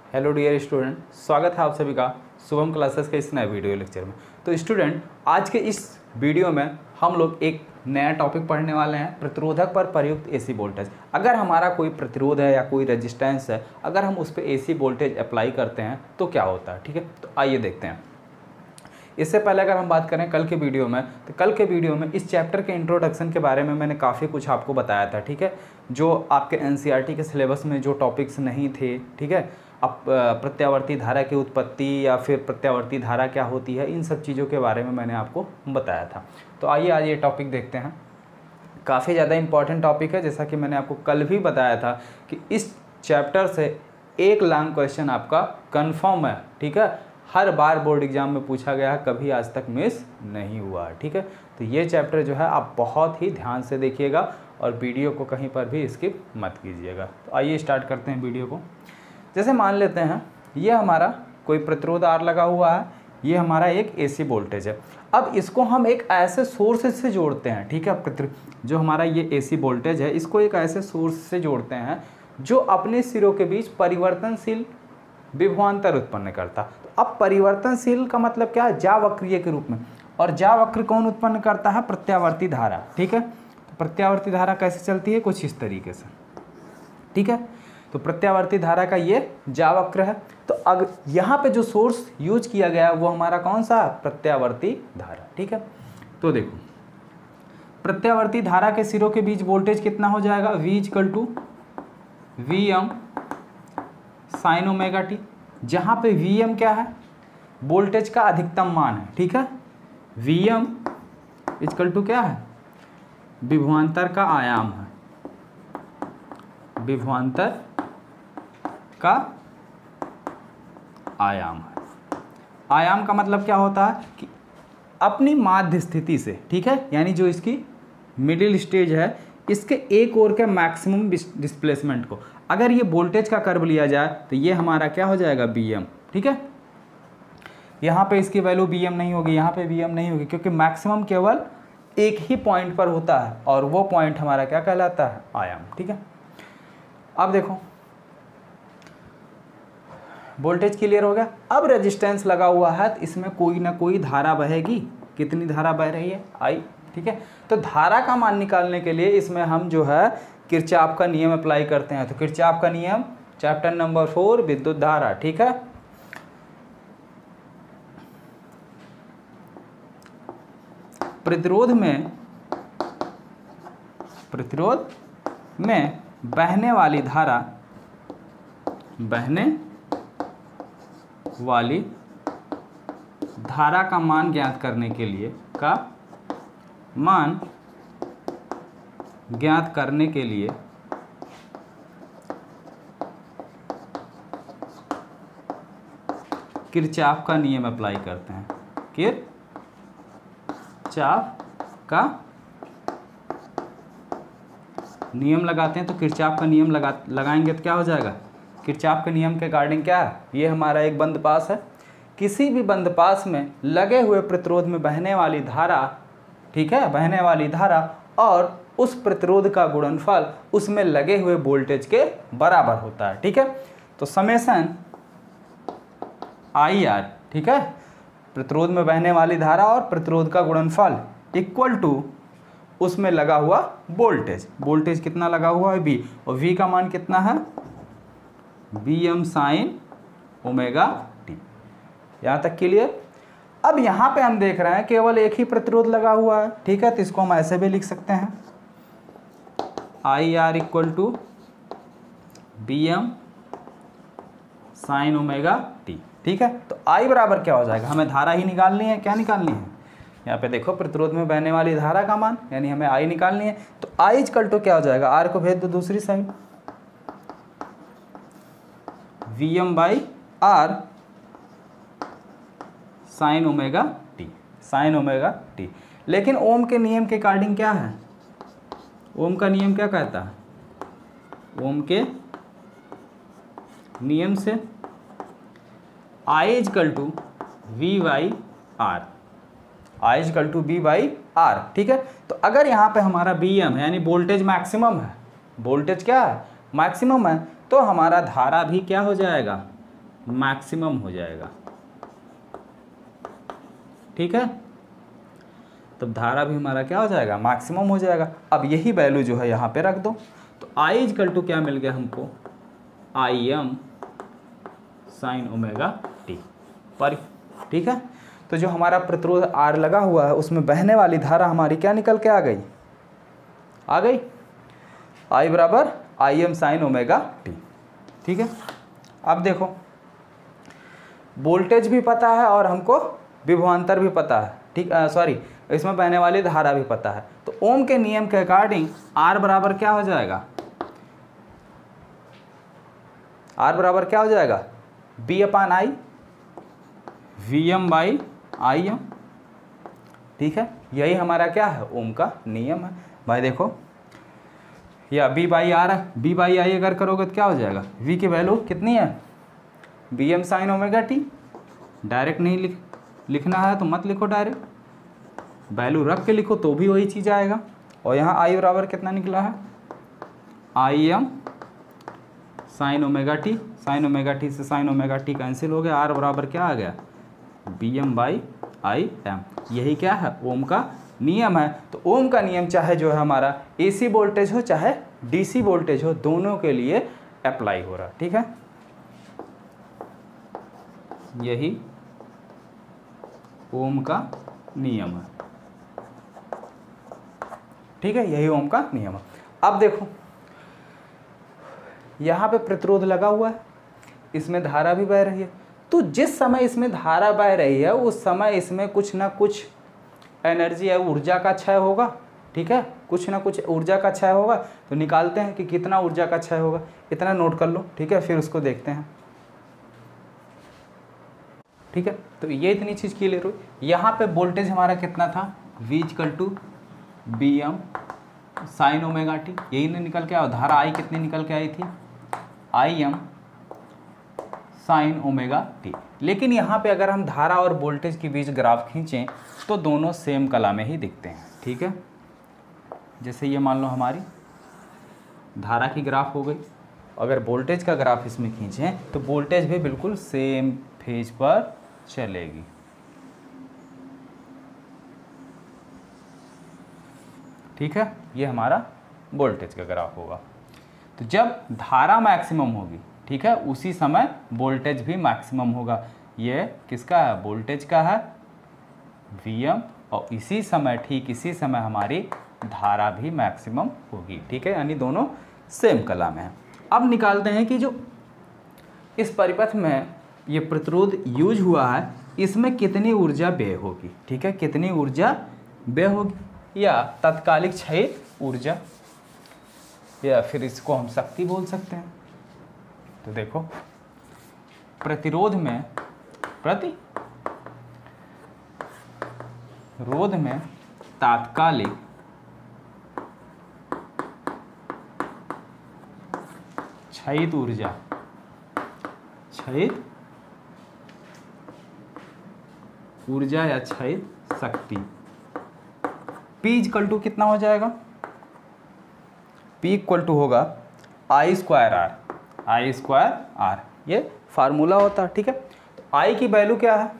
Hello dear student, स्वागत है आप सभी का शुभम क्लासेस के इस नए वीडियो लेक्चर में। तो स्टूडेंट, आज के इस वीडियो में हम लोग एक नया टॉपिक पढ़ने वाले हैं, प्रतिरोधक पर प्रयुक्त एसी वोल्टेज। अगर हमारा कोई प्रतिरोध है या कोई रेजिस्टेंस है, अगर हम उस पर एसी वोल्टेज अप्लाई करते हैं तो क्या होता है। ठीक है, तो आइए देखते हैं। इससे पहले अगर हम बात करें कल के वीडियो में, तो कल के वीडियो में इस चैप्टर के इंट्रोडक्शन के बारे में मैंने काफ़ी कुछ आपको बताया था। ठीक है, जो आपके एनसीईआरटी के सिलेबस में जो टॉपिक्स नहीं थे। ठीक है, अब प्रत्यावर्ती धारा की उत्पत्ति या फिर प्रत्यावर्ती धारा क्या होती है, इन सब चीज़ों के बारे में मैंने आपको बताया था। तो आइए आज ये टॉपिक देखते हैं। काफ़ी ज़्यादा इंपॉर्टेंट टॉपिक है, जैसा कि मैंने आपको कल भी बताया था कि इस चैप्टर से एक लॉन्ग क्वेश्चन आपका कन्फर्म है। ठीक है, हर बार बोर्ड एग्जाम में पूछा गया है, कभी आज तक मिस नहीं हुआ। ठीक है, तो ये चैप्टर जो है आप बहुत ही ध्यान से देखिएगा और वीडियो को कहीं पर भी स्किप मत कीजिएगा। तो आइए स्टार्ट करते हैं वीडियो को। जैसे मान लेते हैं ये हमारा कोई प्रतिरोध आर लगा हुआ है, ये हमारा एक एसी वोल्टेज है। अब इसको हम एक ऐसे सोर्स से जोड़ते हैं। ठीक है, जो हमारा ये एसी वोल्टेज है, इसको एक ऐसे सोर्स से जोड़ते हैं जो अपने सिरों के बीच परिवर्तनशील विभवांतर उत्पन्न करता। तो अब परिवर्तनशील का मतलब क्या है, जावक्रिय के रूप में। और जावक्र कौन उत्पन्न करता है, प्रत्यावर्ती धारा। ठीक है, तो प्रत्यावर्ती धारा कैसे चलती है, कुछ इस तरीके से। ठीक है, तो प्रत्यावर्ती धारा का ये जावक्र है। तो अगर यहाँ पे जो सोर्स यूज किया गया है वो हमारा कौन सा, प्रत्यावर्ती धारा। ठीक है, तो देखो प्रत्यावर्ती धारा के सिरों के बीच वोल्टेज कितना हो जाएगा, V = Vm sin omega T, जहाँ पे Vm क्या है, वोल्टेज का अधिकतम मान है। ठीक है, Vm = क्या है, विभवांतर का आयाम है। विभवांतर का आयाम है। आयाम का मतलब क्या होता है कि अपनी माध्य स्थिति से, ठीक है, यानी जो इसकी मिडिल स्टेज है, इसके एक ओर के मैक्सिमम डिस्प्लेसमेंट को अगर ये वोल्टेज का कर्व लिया जाए तो ये हमारा क्या हो जाएगा, Bm। ठीक है, यहाँ पे इसकी वैल्यू Bm नहीं होगी, यहाँ पे Bm नहीं होगी, क्योंकि मैक्सिमम केवल एक ही पॉइंट पर होता है और वो पॉइंट हमारा क्या कहलाता है, आयाम। ठीक है, अब देखो वोल्टेज क्लियर हो गया। अब रेजिस्टेंस लगा हुआ है तो इसमें कोई ना कोई धारा बहेगी। कितनी धारा बह रही है, I। ठीक है, तो धारा का मान निकालने के लिए इसमें हम जो है किरचॉफ का नियम अप्लाई करते हैं। तो किरचॉफ का नियम चैप्टर नंबर 4 विद्युत धारा। ठीक है, प्रतिरोध में बहने वाली धारा का मान ज्ञात करने के लिए किरचॉफ का नियम अप्लाई करते हैं। किरचॉफ का नियम लगाते हैं। तो किरचॉफ का नियम लगाएंगे तो क्या हो जाएगा, किरचॉफ के नियम के अकॉर्डिंग क्या है, ये हमारा एक बंद पास है। किसी भी बंद पास में लगे हुए प्रतिरोध में बहने वाली धारा, ठीक है, बहने वाली धारा और उस प्रतिरोध का गुणनफल उसमें लगे हुए वोल्टेज के बराबर होता है। ठीक है, तो समेशन IR, ठीक है, प्रतिरोध में बहने वाली धारा और प्रतिरोध का गुणनफल इक्वल टू उसमें लगा हुआ वोल्टेज। वोल्टेज कितना लगा हुआ है, V, और V का मान कितना है, Vm sin ओमेगा टी। यहाँ तक क्लियर। अब यहाँ पे हम देख रहे हैं केवल एक ही प्रतिरोध लगा हुआ है। ठीक है, तो इसको हम ऐसे भी लिख सकते हैं, IR = Vm sin omega T. ठीक है, तो I बराबर क्या हो जाएगा, हमें धारा ही निकालनी है। क्या निकालनी है, यहाँ पे देखो प्रतिरोध में बहने वाली धारा का मान, यानी हमें I निकालनी है। तो I = क्या हो जाएगा, R को भेज दो दूसरी side, Vm/R sin omega T. लेकिन ओम के नियम के अकॉर्डिंग क्या है, ओम का नियम क्या कहता है, ओम के नियम से I = V/R, I = V/R। ठीक है, तो अगर यहाँ पे हमारा Bm यानी वोल्टेज मैक्सिमम है, वोल्टेज क्या है, मैक्सिमम है, तो हमारा धारा भी क्या हो जाएगा, मैक्सिमम हो जाएगा, ठीक है। तब धारा भी हमारा क्या हो जाएगा, मैक्सिमम हो जाएगा। अब यही वैल्यू जो है यहाँ पे रख दो, तो I इक्वल टू क्या मिल गया हमको, Im साइन ओमेगा टी पर, ठीक है। तो जो हमारा प्रतिरोध R लगा हुआ है उसमें बहने वाली धारा हमारी क्या निकल के आ गई, I बराबर Im साइन ओमेगा टी, ठीक है। अब देखो वोल्टेज भी पता है और हमको विभवांतर भी पता है, ठीक, सॉरी, इसमें बहने वाली धारा भी पता है। तो ओम के नियम के अकॉर्डिंग R बराबर क्या हो जाएगा, R बराबर क्या हो जाएगा, B upon I Vm by Im, ठीक है। यही हमारा क्या है, ओम का नियम है भाई। देखो या B बाई आर है, B बाई आई अगर करोगे तो क्या हो जाएगा, V की वैल्यू कितनी है, Vm sign omega T. Direct नहीं लिखना है तो मत लिखो, डायरेक्ट वैल्यू रख के लिखो तो भी वही चीज़ आएगा। और यहाँ I बराबर कितना निकला है, Im sign omega T, sign omega T से साइन ओमेगा टी कैंसिल हो गया, R बराबर क्या आ गया, Bm बाई Im। यही क्या है, ओम का नियम है। तो ओम का नियम चाहे जो है हमारा AC वोल्टेज हो चाहे DC वोल्टेज हो, दोनों के लिए अप्लाई हो रहा है, ठीक है। यही ओम का नियम है, ठीक है, यही ओम का नियम है। अब देखो यहाँ पे प्रतिरोध लगा हुआ है, इसमें धारा भी बह रही है। तो जिस समय इसमें धारा बह रही है उस समय इसमें कुछ ना कुछ एनर्जी है, ऊर्जा का क्षय होगा, ठीक है, कुछ ना कुछ ऊर्जा का क्षय होगा। तो निकालते हैं कि कितना ऊर्जा का क्षय होगा, इतना नोट कर लो, ठीक है, फिर उसको देखते हैं, ठीक है। तो ये इतनी चीज़ क्लियर हुई। यहाँ पे वोल्टेज हमारा कितना था, V equal to Bm sine omega T, यही नहीं निकल के आया। धारा I कितनी निकल के आई थी, Im साइन ओमेगा टी। लेकिन यहाँ पे अगर हम धारा और वोल्टेज के बीच ग्राफ खींचें तो दोनों सेम कला में ही दिखते हैं, ठीक है। जैसे ये मान लो हमारी धारा की ग्राफ हो गई, अगर वोल्टेज का ग्राफ इसमें खींचें तो वोल्टेज भी बिल्कुल सेम फेज पर चलेगी, ठीक है। ये हमारा वोल्टेज का ग्राफ होगा। तो जब धारा मैक्सिमम होगी, ठीक है, उसी समय वोल्टेज भी मैक्सिमम होगा। ये किसका है, वोल्टेज का है, Vm, और इसी समय, ठीक इसी समय हमारी धारा भी मैक्सिमम होगी, ठीक है, यानी दोनों सेम कला में है। अब निकालते हैं कि जो इस परिपथ में ये प्रतिरोध यूज हुआ है इसमें कितनी ऊर्जा व्यय होगी, ठीक है, कितनी ऊर्जा व्यय होगी, या तात्कालिक क्षय ऊर्जा, या फिर इसको हम शक्ति बोल सकते हैं। तो देखो प्रतिरोध में तात्कालिक क्षयित ऊर्जा, या क्षयित शक्ति, P इक्वल टू कितना हो जाएगा, P इक्वल टू होगा I स्क्वायर आर, ये फार्मूला होता है, ठीक है। तो I की वैल्यू क्या है,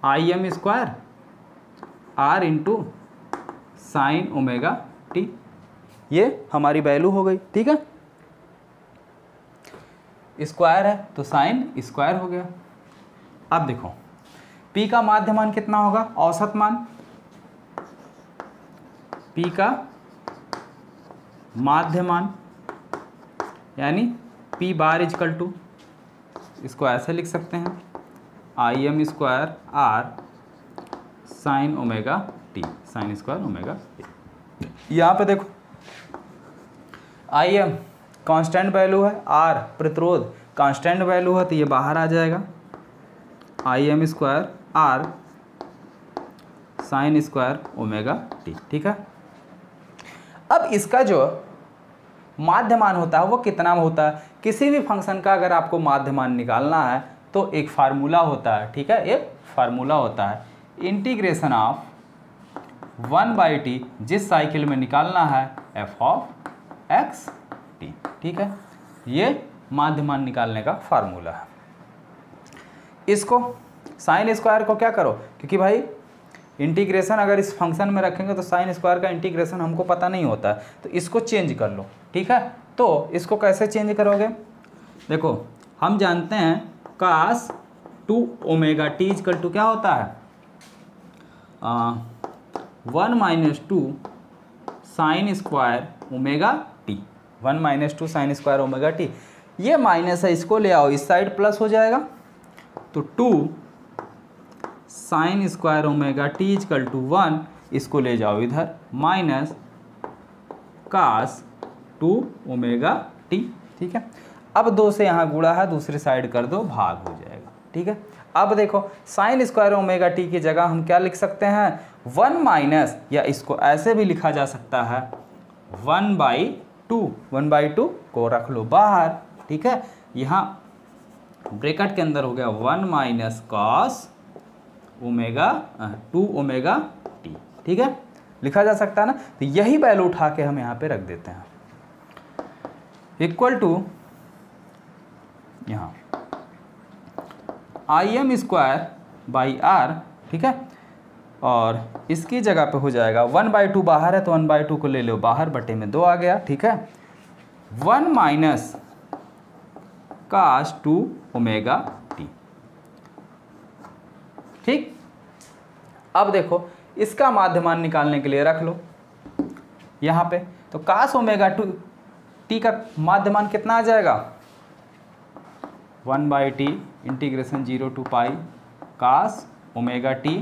Im square R into sine omega T, ये हमारी वैल्यू हो गई, ठीक है। स्क्वायर है तो साइन स्क्वायर हो गया। अब देखो P का माध्य मान कितना होगा, औसत मान, P का माध्य मान यानी P बार इजकल टू, इसको ऐसे लिख सकते हैं, Im square R sign omega T, sign square omega T. यहाँ पे देखो Im कांस्टेंट वैल्यू है, R प्रतिरोध कांस्टेंट वैल्यू है, तो ये बाहर आ जाएगा, Im square R sign square omega T, ठीक है। अब इसका जो माध्य मान होता है वो कितना होता है, किसी भी फंक्शन का अगर आपको माध्य मान निकालना है तो एक फार्मूला होता है, ठीक है, एक फार्मूला होता है इंटीग्रेशन ऑफ 1/t, जिस साइकिल में निकालना है f ऑफ x t, ठीक है। ये माध्य मान निकालने का फार्मूला है। इसको साइन स्क्वायर को क्या करो, क्योंकि भाई इंटीग्रेशन अगर इस फंक्शन में रखेंगे तो साइन स्क्वायर का इंटीग्रेशन हमको पता नहीं होता है, तो इसको चेंज कर लो। ठीक है, तो इसको कैसे चेंज करोगे, देखो हम जानते हैं cos 2 omega T equal to क्या होता है 1 minus 2 sine square omega T, 1 minus 2 sine square omega T. ये माइनस है, इसको ले आओ इस साइड, प्लस हो जाएगा, तो 2 sine square omega T equal to 1, इसको ले जाओ इधर, माइनस cos 2 ओमेगा टी। ठीक है, अब 2 से यहाँ गुणा है, दूसरी साइड कर दो, भाग हो जाएगा। ठीक है, अब देखो साइन स्क्वायर ओमेगा टी की जगह हम क्या लिख सकते हैं 1 माइनस, या इसको ऐसे भी लिखा जा सकता है 1/2, 1/2 को रख लो बाहर। ठीक है, यहाँ ब्रैकेट के अंदर हो गया 1 minus cos omega 2 omega T. ठीक है, लिखा जा सकता है ना, तो यही वैल्यू उठा के हम यहाँ पे रख देते हैं, इक्वल टू यहाँ im स्क्वायर बाई आर। ठीक है, और इसकी जगह पे हो जाएगा 1/2, बाहर है तो 1/2 को ले लो बाहर, बटे में 2 आ गया। ठीक है, 1 माइनस cos 2 ओमेगा टी। ठीक, अब देखो इसका माध्यमान निकालने के लिए रख लो यहाँ पे, तो cos ओमेगा 2 टी का माध्यमान कितना आ जाएगा 1/t integration 0 to pi cos omega T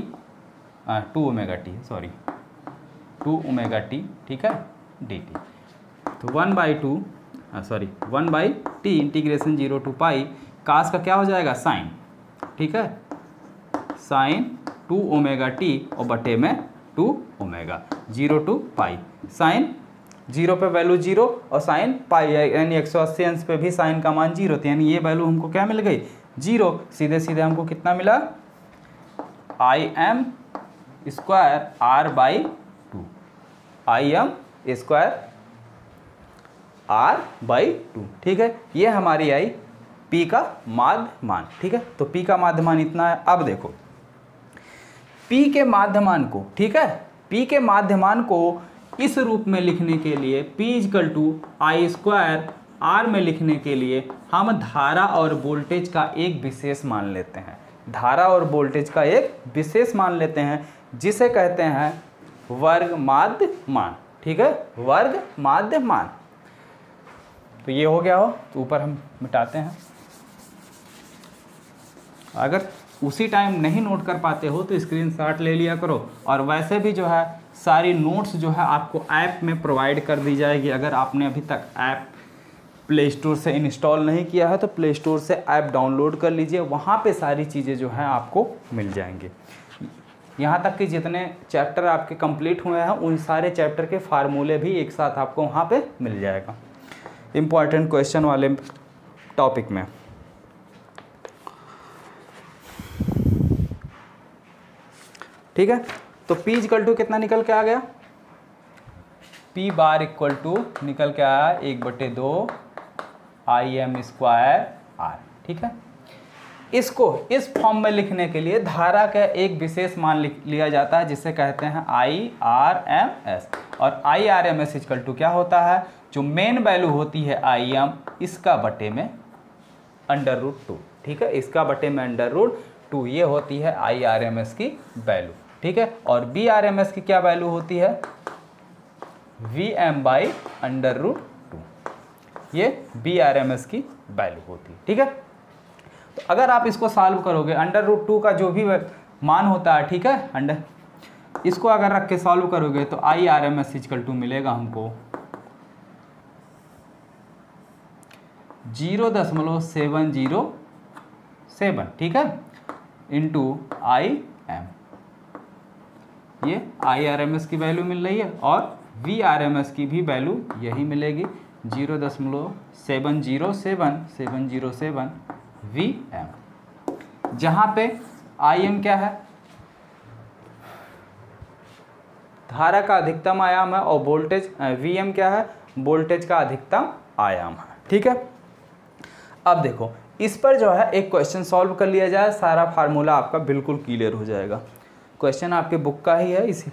2 omega T, sorry 2 omega T. ठीक है, dt, तो 1/t integration 0 to pi cos का क्या हो जाएगा साइन। ठीक है, साइन 2 ओमेगा टी और बटे में 2 ओमेगा 0 टू पाई, साइन 0 पे वैल्यू 0 और साइन पाई यानी 180 अंश पे भी साइन का मान 0, तो यानी ये वैल्यू हमको क्या मिल गई 0। सीधे सीधे हमको कितना मिला im square r/2, im square r/2। ठीक है, ये हमारी आई p का माध्य मान। ठीक है, तो p का माध्य मान इतना है। अब देखो p के माध्यमान को, ठीक है, p के माध्यमान को इस रूप में लिखने के लिए p equal to I square r में लिखने के लिए हम धारा और वोल्टेज का एक विशेष मान लेते हैं, धारा और वोल्टेज का एक विशेष मान लेते हैं, जिसे कहते हैं वर्ग माध्य मान। ठीक है, वर्ग माध्य मान। तो ये हो गया हो, तो ऊपर हम मिटाते हैं। अगर उसी टाइम नहीं नोट कर पाते हो तो स्क्रीनशॉट ले लिया करो, और वैसे भी जो है सारी नोट्स जो है आपको ऐप में प्रोवाइड कर दी जाएगी। अगर आपने अभी तक ऐप प्ले स्टोर से इंस्टॉल नहीं किया है तो प्ले स्टोर से ऐप डाउनलोड कर लीजिए, वहाँ पे सारी चीज़ें जो हैं आपको मिल जाएंगी। यहाँ तक कि जितने चैप्टर आपके कंप्लीट हुए हैं उन सारे चैप्टर के फार्मूले भी एक साथ आपको वहाँ पे मिल जाएगा इम्पॉर्टेंट क्वेश्चन वाले टॉपिक में। ठीक है, तो P इक्वल टू कितना निकल के आ गया, P बार इक्वल टू निकल के आया 1/2 im स्क्वायर r। ठीक है, इसको इस फॉर्म में लिखने के लिए धारा का एक विशेष मान लिया जाता है, जिसे कहते हैं IRMS। और IRMS इक्वल टू क्या होता है, जो मेन वैल्यू होती है im, इसका बटे में √2। ठीक है, इसका बटे में √2, ये होती है IRMS की वैल्यू। ठीक है, और BRMS की क्या वैल्यू होती है Vm/√2, ये BRMS की वैल्यू होती है। ठीक है, तो अगर आप इसको सॉल्व करोगे √2 का जो भी मान होता है, ठीक है, इसको अगर रख के सॉल्व करोगे तो IRMS इक्वल टू मिलेगा हमको 0.707। ठीक है, इंटू IM, ये IRMS की वैल्यू मिल रही है, और VRMS की भी वैल्यू यही मिलेगी 0.707 VM, जहाँ पे IM क्या है, धारा का अधिकतम आयाम है, और वोल्टेज VM क्या है, वोल्टेज का अधिकतम आयाम है। ठीक है, अब देखो इस पर जो है एक क्वेश्चन सॉल्व कर लिया जाए, सारा फार्मूला आपका बिल्कुल क्लियर हो जाएगा। क्वेश्चन आपके बुक का ही है इसी।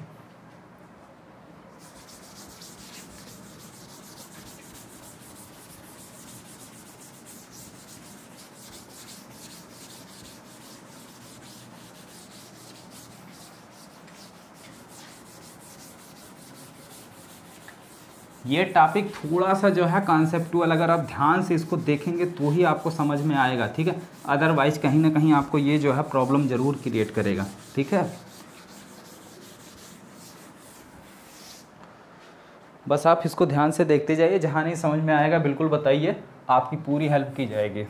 ये टॉपिक थोड़ा सा जो है कॉन्सेप्टुअल, अगर आप ध्यान से इसको देखेंगे तो ही आपको समझ में आएगा, ठीक है। अदरवाइज कहीं ना कहीं आपको ये जो है प्रॉब्लम ज़रूर क्रिएट करेगा, ठीक है। बस आप इसको ध्यान से देखते जाइए, जहाँ नहीं समझ में आएगा बिल्कुल बताइए, आपकी पूरी हेल्प की जाएगी।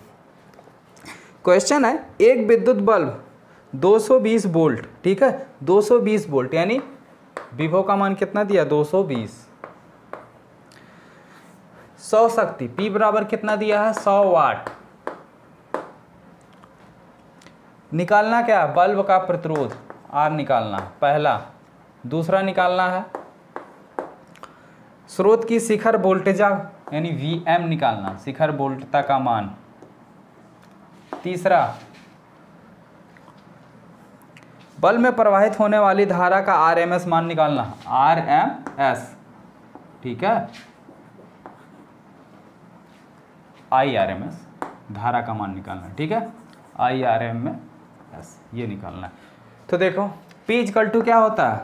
क्वेश्चन है, एक विद्युत बल्ब 220 वोल्ट, ठीक है, 220 वोल्ट यानी विभव का मान कितना दिया 220, 100 शक्ति P बराबर कितना दिया है 100 वाट। निकालना क्या है, बल्ब का प्रतिरोध R निकालना है पहला। दूसरा निकालना है स्रोत की शिखर वोल्टेज यानी Vm निकालना, शिखर वोल्टता का मान। तीसरा बल्ब में प्रवाहित होने वाली धारा का RMS मान निकालना, RMS, ठीक है, IRMS धारा का मान निकालना, ठीक है, IRMS ये निकालना है। तो देखो P इक्वल टू क्या होता है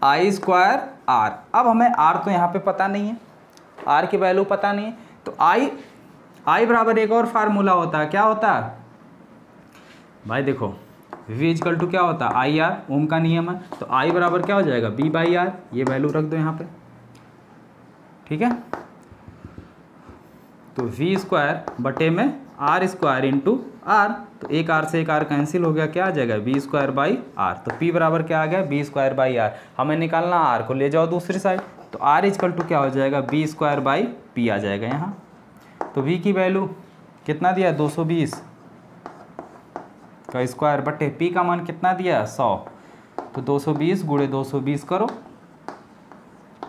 I स्क्वायर R। अब हमें R तो यहाँ पे पता नहीं है, R की वैल्यू पता नहीं है, तो I बराबर एक और फार्मूला होता है, क्या होता है भाई, देखो V इक्वल टू क्या होता है IR, ओम का नियम है, तो I बराबर क्या हो जाएगा B बाई R, ये वैल्यू रख दो यहाँ पे, ठीक है। तो V स्क्वायर बटे में R स्क्वायर इंटू R, तो एक R से एक R कैंसिल हो गया, क्या आ जाएगा B स्क्वायर बाई R। तो P बराबर क्या आ गया B स्क्वायर बाई R। हमें निकालना R को ले जाओ दूसरी साइड, तो R इक्वल टू क्या हो जाएगा B स्क्वायर बाई P आ जाएगा यहाँ। तो V की वैल्यू कितना दिया 220 का स्क्वायर बटे P का मान कितना दिया 100, तो 220 गुणे 220 करो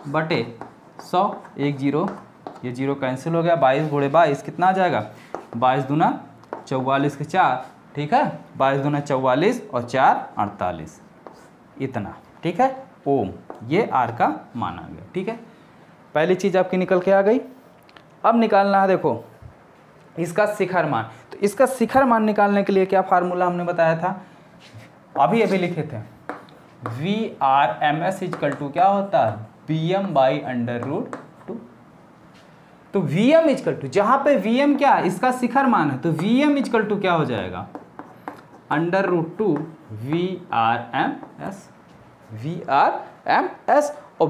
बटे 100, एक जीरो, ये जीरो कैंसिल हो गया, 22 गुणे 22 कितना आ जाएगा 22 दूना 44 के 4, ठीक है, 22 दूना 44 और 4 48, इतना, ठीक है, ओम। ये R का मान आ गया, ठीक है। पहली चीज़ आपकी निकल के आ गई। अब निकालना है देखो इसका शिखर मान। तो इसका शिखर मान निकालने के लिए क्या फार्मूला हमने बताया था, अभी लिखे थे, VRMS इक्वल टू क्या होता है Vm बाई √2। तो Vm इक्वल टू, जहाँ पे Vm क्या है इसका शिखर मान है, तो Vm इक्वल टू क्या हो जाएगा √2 VRMS और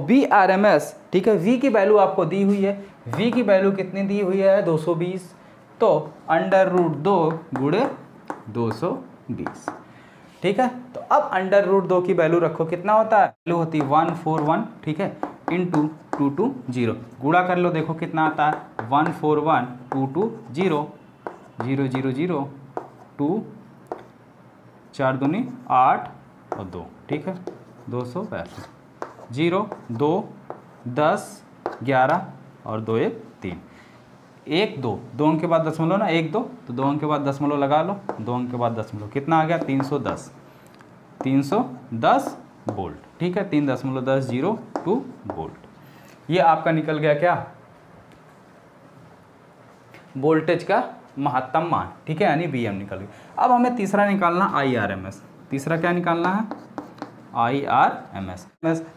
VRMS, ठीक है। V की वैल्यू आपको दी हुई है, V की वैल्यू कितनी दी हुई है 220, तो √2 गुणे 220, ठीक है। तो अब √2 की वैल्यू रखो, कितना होता है, वैल्यू होती है 141, ठीक है, इंटू 220, गुणा कर लो, देखो कितना आता है 141 220 0 0 0 2 4 दूनी 8 और 2, ठीक है, 262 0 2 10 11 और 2 1 3 1 2 2 अंक के बाद दशमलव ना 1 2, तो 2 अंक के बाद दशमलव लगा लो, 2 अंक के बाद दशमलव, कितना आ गया 310 वोल्ट, ठीक है, 3.1002 वोल्ट। ये आपका निकल गया क्या वोल्टेज का महत्तम मान, ठीक है, यानी Vm निकल गया। अब हमें तीसरा निकालना IRMS। तीसरा क्या निकालना है IRMS।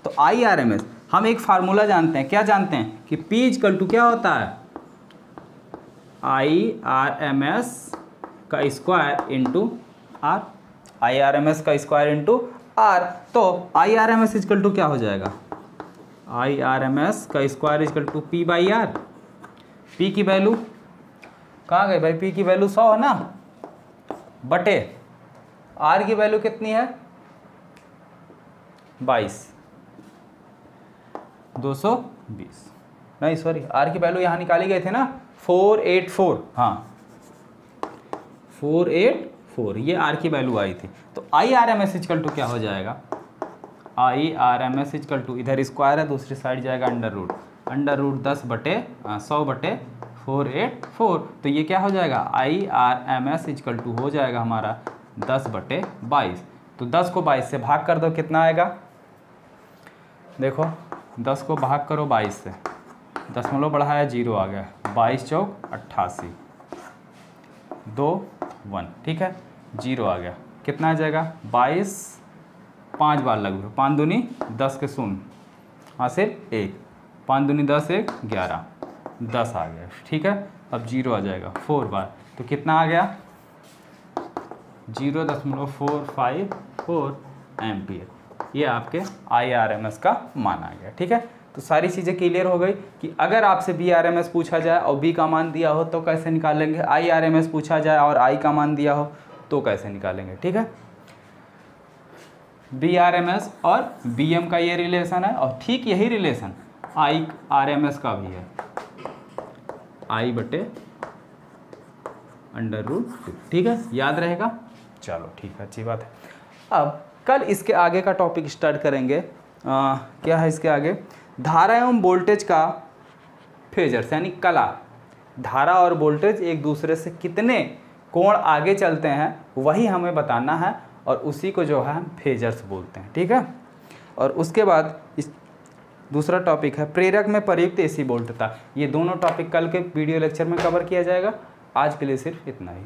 तो IRMS हम एक फार्मूला जानते हैं, क्या जानते हैं कि P इक्वल टू क्या होता है IRMS का स्क्वायर इंटू R, IRMS का स्क्वायर इंटू R। तो IRMS इक्वल टू क्या हो जाएगा IRMS का square equal to P by R। P की वैल्यू कहाँ गई भाई, P की वैल्यू 100 है ना, बटे R की वैल्यू कितनी है 22 220, नहीं सॉरी, R की वैल्यू यहाँ निकाली गई थी ना 484, हाँ 484, ये R की वैल्यू आई थी। तो IRMS इक्वल टू क्या हो जाएगा IRMS इक्वल टू, इधर स्क्वायर है दूसरी साइड जाएगा √10 बटे 100 बटे 484। तो ये क्या हो जाएगा, IRMS इक्वल टू हो जाएगा हमारा 10/22। तो 10 को 22 से भाग कर दो, कितना आएगा, देखो 10 को भाग करो 22 से, दशमलव बढ़ाया 0 आ गया, 22 चौक 88, 2 1, ठीक है, 0 आ गया, कितना आ जाएगा 22, 5 बार लगभग, 5 दूनी 10 के शून्य, हाँ सिर्फ 1, 5 दूनी 10, 1 11, 10 आ गया, ठीक है। अब 0 आ जाएगा 4 बार, तो कितना आ गया 0.454 एम्पियर। ये आपके IRMS का मान आ गया, ठीक है। तो सारी चीज़ें क्लियर हो गई कि अगर आपसे BRMS पूछा जाए और B का मान दिया हो तो कैसे निकालेंगे, IRMS पूछा जाए और I का मान दिया हो तो कैसे निकालेंगे, ठीक है। BRMS और BM का ये रिलेशन है और ठीक यही रिलेशन IRMS का भी है, I/√2, ठीक है, याद रहेगा। चलो ठीक है, अच्छी बात है। अब कल इसके आगे का टॉपिक स्टार्ट करेंगे। क्या है इसके आगे, धारा एवं वोल्टेज का फेजर्स, यानी कला, धारा और वोल्टेज एक दूसरे से कितने कोण आगे चलते हैं वही हमें बताना है और उसी को जो है हम फेजर्स बोलते हैं, ठीक है। और उसके बाद इस दूसरा टॉपिक है प्रेरक में प्रयुक्त AC वोल्टता। ये दोनों टॉपिक कल के वीडियो लेक्चर में कवर किया जाएगा। आज के लिए सिर्फ इतना ही।